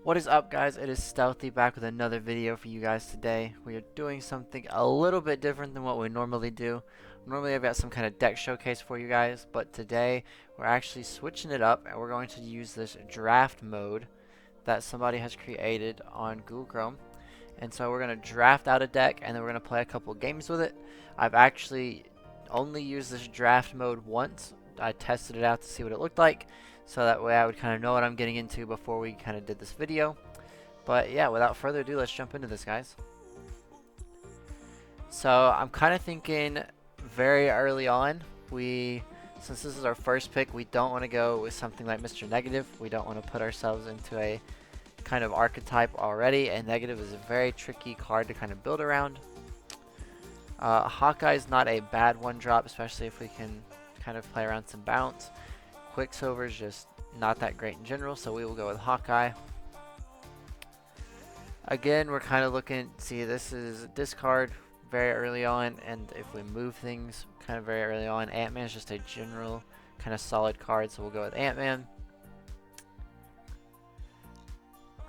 What is up, guys? It is Stealthy back with another video for you guys today. We are doing something a little bit different than what we normally do. Normally I've got some kind of deck showcase for you guys, but today we're actually switching it up and we're going to use this draft mode that somebody has created on Google Chrome. And so we're going to draft out a deck and then we're going to play a couple games with it. I've actually only used this draft mode once. I tested it out to see what it looked like, so that way I would kind of know what I'm getting into before we kind of did this video. But yeah, without further ado, let's jump into this, guys. So I'm kind of thinking very early on, since this is our first pick, we don't want to go with something like Mr. Negative. We don't want to put ourselves into a kind of archetype already, and Negative is a very tricky card to kind of build around. Hawkeye is not a bad one drop, especially if we can kind of play around some bounce. Quicksilver is just not that great in general, so we will go with Hawkeye. Again, we're kind of looking, see, this is discard very early on, and if we move things kind of very early on, Ant-Man is just a general kind of solid card, so we'll go with Ant-Man.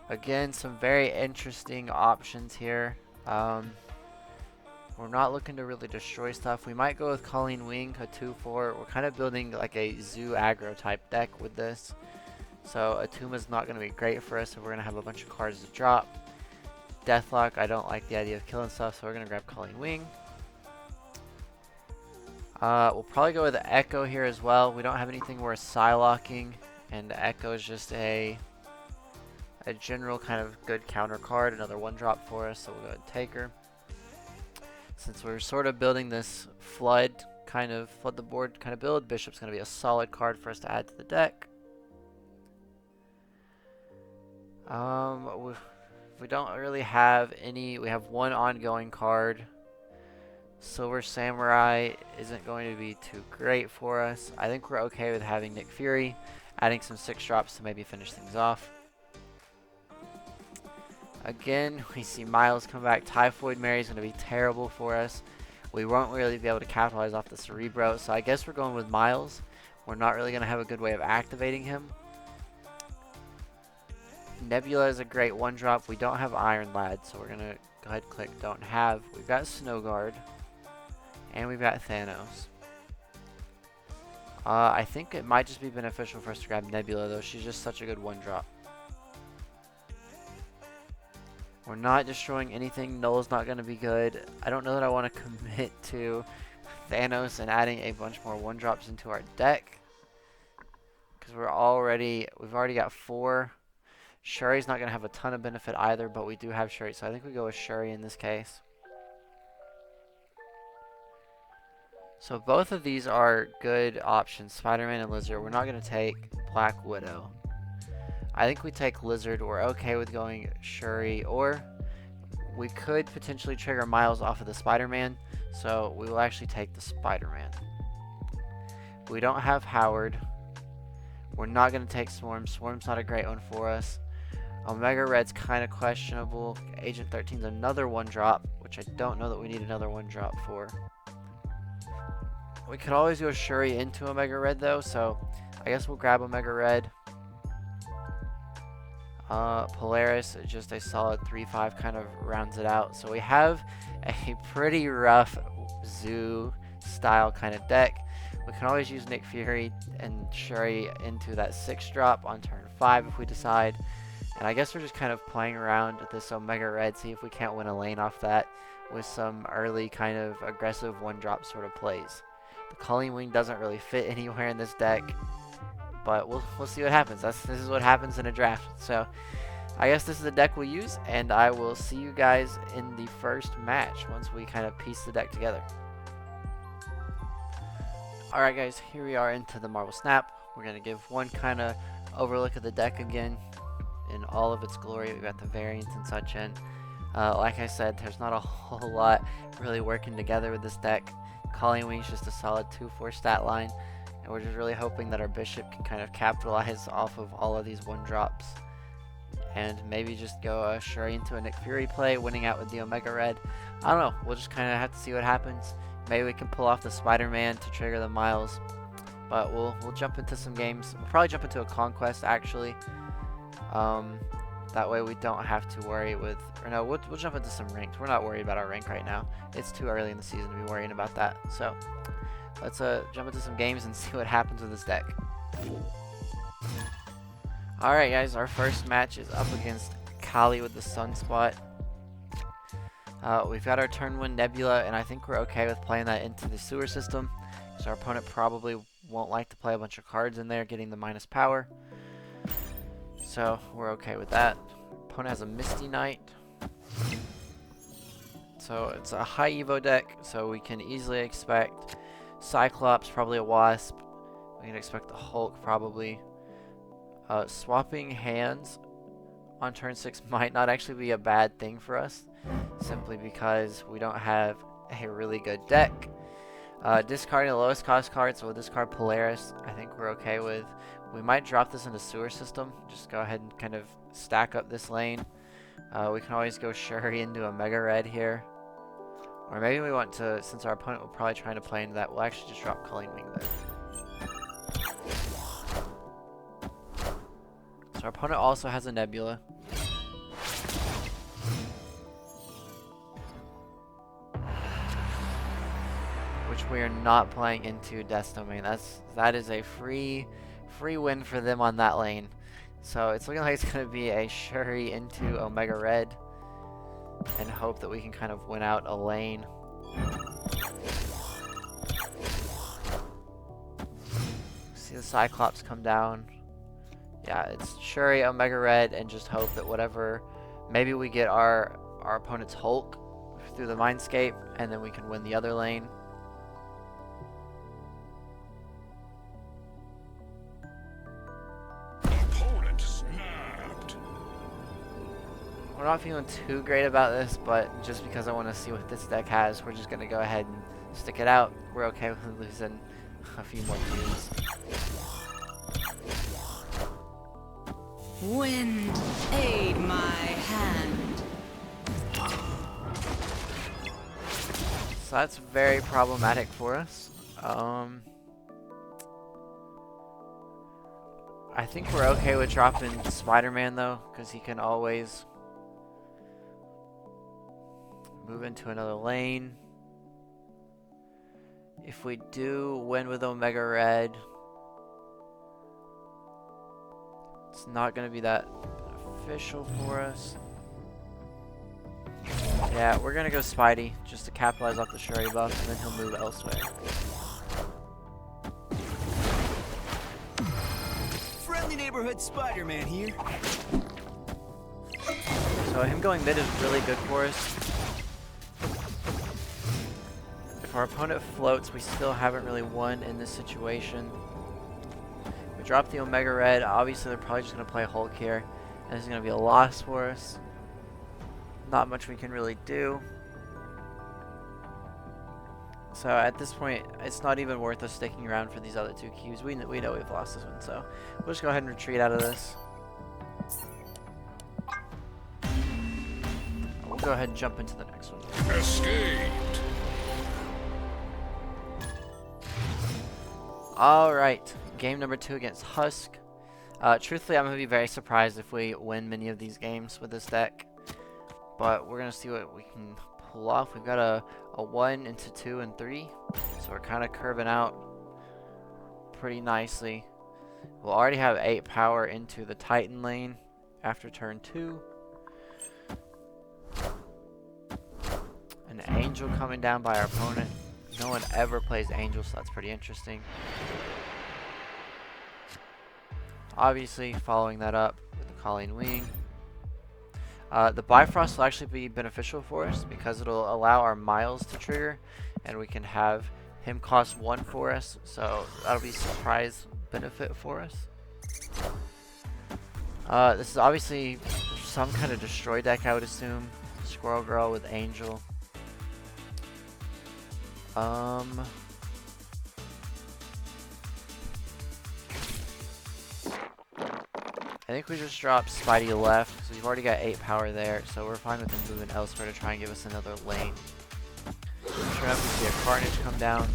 Again, some very interesting options here. We're not looking to really destroy stuff. We might go with Colleen Wing, a 2-4. We're kind of building like a zoo aggro type deck with this. So Atuma is not going to be great for us if we're going to have a bunch of cards to drop. Deathlock, I don't like the idea of killing stuff, so we're going to grab Colleen Wing. We'll probably go with the Echo here as well. We don't have anything worth Psylocking, and the Echo is just a general kind of good counter card, another one drop for us, so we'll go ahead and take her. Since we're sort of building this flood the board kind of build, Bishop's going to be a solid card for us to add to the deck. We don't really have any. We have one ongoing card. Silver Samurai isn't going to be too great for us. I think we're okay with having Nick Fury, adding some 6 drops to maybe finish things off. Again, we see Miles come back. Typhoid Mary is going to be terrible for us. We won't really be able to capitalize off the Cerebro, so I guess we're going with Miles. We're not really going to have a good way of activating him. Nebula is a great one drop. We don't have Iron Lad, so we're going to go ahead and click don't have. We've got Snow Guard, and we've got Thanos. I think it might just be beneficial for us to grab Nebula, though. She's just such a good one drop. We're not destroying anything. Null's not going to be good. I don't know that I want to commit to Thanos and adding a bunch more one drops into our deck, because we've already got 4. Shuri's not going to have a ton of benefit either, but we do have Shuri, so I think we go with Shuri in this case. So both of these are good options, Spider-Man and Lizard. We're not going to take Black Widow. I think we take Lizard. We're okay with going Shuri, or we could potentially trigger Miles off of the Spider-Man, so we will actually take the Spider-Man. We don't have Howard. We're not going to take Swarm. Swarm's not a great one for us. Omega Red's kind of questionable. Agent 13's another one drop, which I don't know that we need another one drop for. We could always go Shuri into Omega Red though, so I guess we'll grab Omega Red. Polaris is just a solid 3-5, kind of rounds it out. So we have a pretty rough zoo style kind of deck. We can always use Nick Fury and Shuri into that 6 drop on turn 5 if we decide. And I guess we're just kind of playing around with this Omega Red, see if we can't win a lane off that with some early kind of aggressive one drop sort of plays. The Colleen Wing doesn't really fit anywhere in this deck, but we'll see what happens. This is what happens in a draft. So I guess this is the deck we'll use, and I will see you guys in the first match once we kind of piece the deck together. Alright guys, here we are into the Marvel Snap. We're going to give one kind of overlook of the deck again in all of its glory. We've got the variants and such in. Like I said, there's not a whole lot really working together with this deck. Colleen Wing's just a solid 2-4 stat line, and we're just really hoping that our Bishop can kind of capitalize off of all of these one drops and maybe just go Shuri into a Nick Fury play, winning out with the Omega Red. I don't know. We'll just kind of have to see what happens. Maybe we can pull off the Spider-Man to trigger the Miles, but we'll jump into some games. We'll probably jump into a Conquest actually. That way we don't have to worry with, or no, we'll jump into some ranked. We're not worried about our rank right now. It's too early in the season to be worrying about that. So let's jump into some games and see what happens with this deck. Alright guys, our first match is up against Kali with the Sunspot. We've got our turn 1 Nebula, and I think we're okay with playing that into the sewer system. So our opponent probably won't like to play a bunch of cards in there, getting the minus power. So we're okay with that. Opponent has a Misty Knight. So it's a high Evo deck, so we can easily expect Cyclops, probably a Wasp. We can expect the Hulk, probably. Swapping hands on turn 6 might not actually be a bad thing for us, simply because we don't have a really good deck. Discarding the lowest cost card, so we'll discard Polaris. I think we're okay with. We might drop this into sewer system. Just go ahead and kind of stack up this lane. We can always go Shuri into a Mega Red here. Or maybe we want to, since our opponent will probably try to play into that, we'll actually just drop Culling Wing then. So our opponent also has a Nebula. Which we are not playing into Death's Domain. That is a free win for them on that lane. So it's looking like it's going to be a Shuri into Omega Red. And hope that we can kind of win out a lane. See the Cyclops come down. Yeah, it's Shuri, Omega Red, and just hope that whatever... Maybe we get our opponent's Hulk through the Mindscape, and then we can win the other lane. Opponent snapped. We're not feeling too great about this, but just because I want to see what this deck has, we're just going to go ahead and stick it out. We're okay with losing a few more cubes. Wind, aid my hand. So that's very problematic for us. I think we're okay with dropping Spider-Man though, because he can always move into another lane. If we do win with Omega Red, it's not going to be that beneficial for us. Yeah, we're going to go Spidey just to capitalize off the Shuri buff, and then he'll move elsewhere. Friendly neighborhood Spider-Man here. So him going mid is really good for us. If our opponent floats, we still haven't really won in this situation. We drop the Omega Red. Obviously, they're probably just going to play Hulk here. And this is going to be a loss for us. Not much we can really do. So at this point, it's not even worth us sticking around for these other two cubes. We know we've lost this one, so we'll just go ahead and retreat out of this. We'll go ahead and jump into the next one. Escaped. Alright, game number 2 against Husk. Truthfully, I'm going to be very surprised if we win many of these games with this deck. But we're going to see what we can pull off. We've got a 1 into 2 and 3. So we're kind of curving out pretty nicely. We'll already have 8 power into the Titan lane after turn 2. An Angel coming down by our opponent. No one ever plays Angel, so that's pretty interesting. Obviously, following that up with the Culling Wing. The Bifrost will actually be beneficial for us because it'll allow our Miles to trigger, and we can have him cost 1 for us, so that'll be a surprise benefit for us. This is obviously some kind of destroy deck, I would assume. Squirrel Girl with Angel. I think we just dropped Spidey left, so we've already got 8 power there, so we're fine with him moving elsewhere to try and give us another lane. Sure enough, we see a Carnage come down.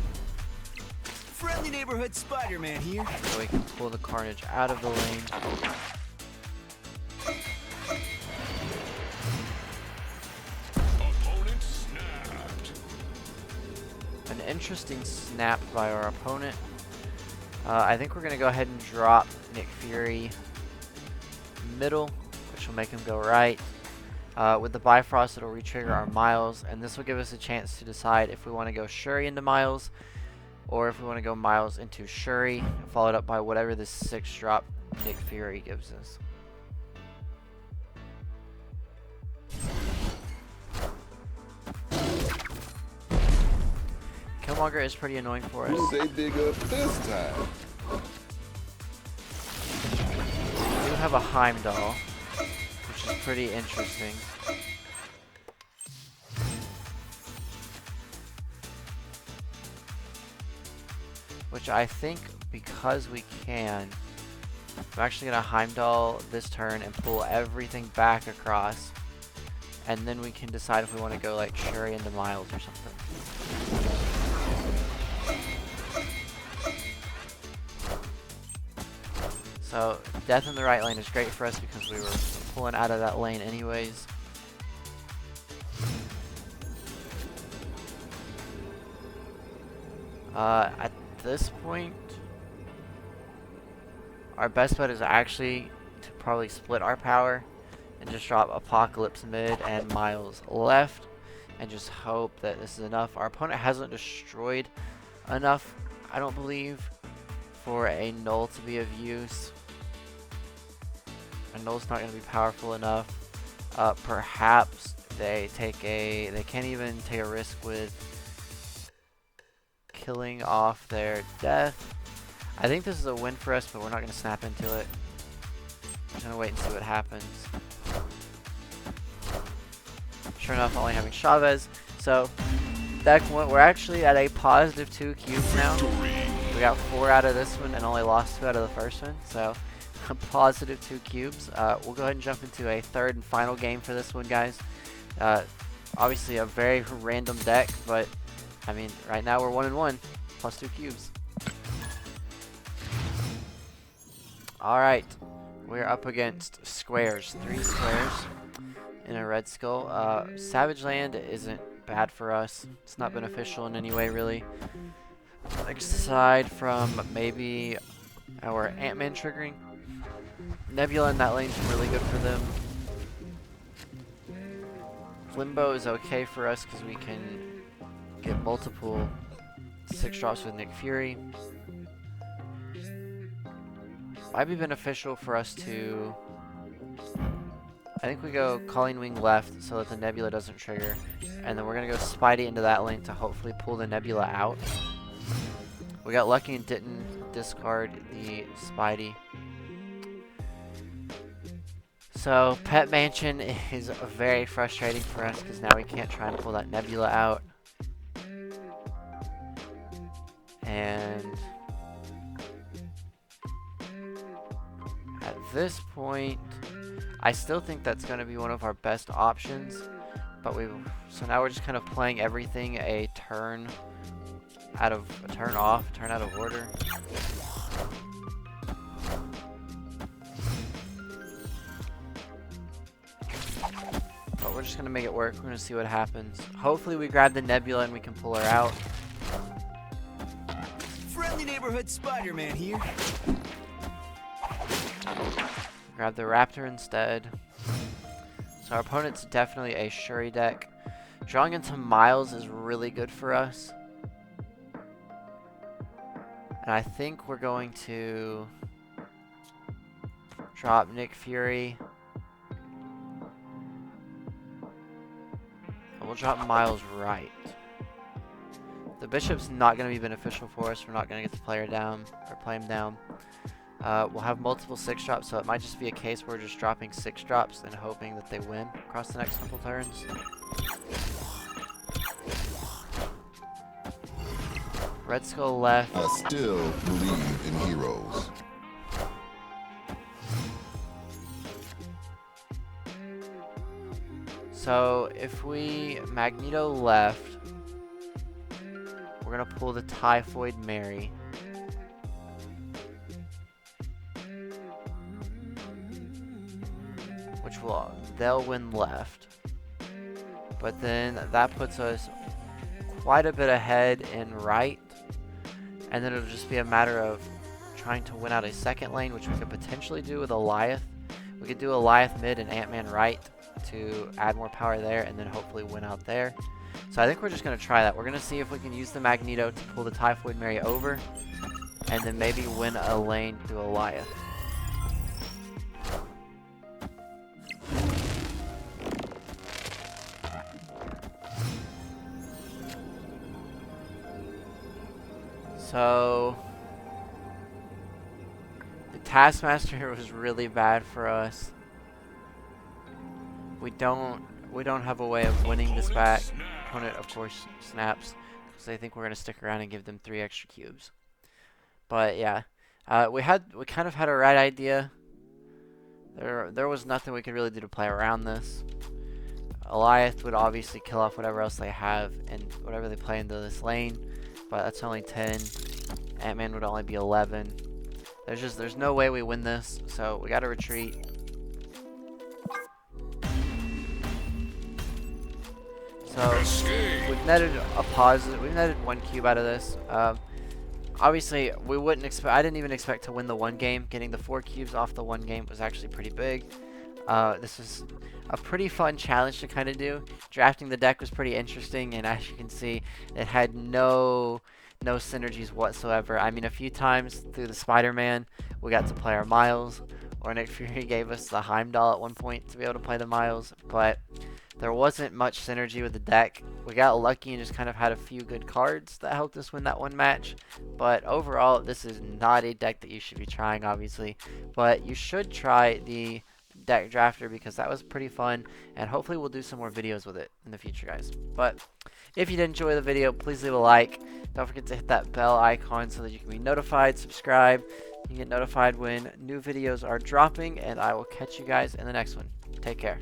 Friendly neighborhood Spider-Man here. So we can pull the Carnage out of the lane. interesting snap by our opponent. I think we're going to go ahead and drop Nick Fury middle, which will make him go right. With the Bifrost, it'll retrigger our Miles, and this will give us a chance to decide if we want to go Shuri into Miles, or if we want to go Miles into Shuri, followed up by whatever this 6-drop Nick Fury gives us. Killmonger is pretty annoying for us. Who they dig up this time? We do have a Heimdall, which is pretty interesting. Which I think, because we can, I'm actually going to Heimdall this turn and pull everything back across. And then we can decide if we want to go like Shuri into Miles or something. So death in the right lane is great for us because we were pulling out of that lane anyways. At this point, our best bet is actually to probably split our power and just drop Apocalypse mid and Miles left and just hope that this is enough. Our opponent hasn't destroyed enough, I don't believe, for a null to be of use. A null's not going to be powerful enough. Perhaps they can't even take a risk with killing off their death. I think this is a win for us, but we're not going to snap into it. We're going to wait and see what happens. Sure enough, only having Chavez. So, we're actually at a positive 2 cubes now. We got 4 out of this one and only lost 2 out of the first one. So, a positive 2 cubes. We'll go ahead and jump into a third and final game for this one, guys. Obviously, a very random deck, but I mean, right now we're 1-1, plus 2 cubes. Alright, we're up against squares. 3 squares in a Red Skull. Savage Land isn't bad for us. It's not beneficial in any way, really. Aside from maybe our Ant-Man triggering. Nebula in that lane is really good for them. Limbo is okay for us because we can get multiple 6-drops with Nick Fury. Might be beneficial for us to... I think we go Colleen Wing left so that the Nebula doesn't trigger. And then we're going to go Spidey into that lane to hopefully pull the Nebula out. We got lucky and didn't discard the Spidey. So, Pet Mansion is very frustrating for us because now we can't try and pull that Nebula out. And at this point, I still think that's going to be one of our best options. But so now we're just kind of playing everything a turn out of turn out of order. But we're just gonna make it work. We're gonna see what happens. Hopefully we grab the Nebula and we can pull her out. Friendly neighborhood Spider-Man here. Grab the Raptor instead. So our opponent's definitely a Shuri deck. Drawing into Miles is really good for us. And I think we're going to drop Nick Fury. And we'll drop Miles right. The Bishop's not going to be beneficial for us. We're not going to get to play her down or play him down. We'll have multiple 6-drops, so it might just be a case where we're just dropping 6-drops and hoping that they win across the next couple turns. Red Skull left. I still believe in heroes. So if we Magneto left, we're gonna pull the Typhoid Mary. Which they'll win left. But then that puts us quite a bit ahead in right, and then it'll just be a matter of trying to win out a second lane, which we could potentially do with Alioth. We could do Alioth mid and Ant-Man right to add more power there, and then hopefully win out there. So I think we're just going to try that. We're going to see if we can use the Magneto to pull the Typhoid Mary over, and then maybe win a lane through Alioth. So the Taskmaster was really bad for us. We don't have a way of winning this back. Opponent, of course, snaps because they think we're gonna stick around and give them 3 extra cubes. But yeah, we kind of had a right idea. There was nothing we could really do to play around this. Alioth would obviously kill off whatever else they have and whatever they play into this lane, but that's only 10. Ant-Man would only be 11. There's no way we win this, so we gotta retreat. So we've netted a positive. We've netted 1 cube out of this. Obviously, we wouldn't expect. I didn't even expect to win the 1 game. Getting the 4 cubes off the 1 game was actually pretty big. This is a pretty fun challenge to kind of do. Drafting the deck was pretty interesting, and as you can see, it had no synergies whatsoever. I mean, a few times through the Spider-Man, we got to play our Miles, or Nick Fury gave us the Heimdall at one point to be able to play the Miles, but there wasn't much synergy with the deck. We got lucky and just kind of had a few good cards that helped us win that 1 match. But overall, this is not a deck that you should be trying, obviously. But you should try the deck drafter because that was pretty fun. And hopefully we'll do some more videos with it in the future, guys. But if you did enjoy the video, please leave a like. Don't forget to hit that bell icon so that you can be notified. Subscribe. You can get notified when new videos are dropping. And I will catch you guys in the next one. Take care.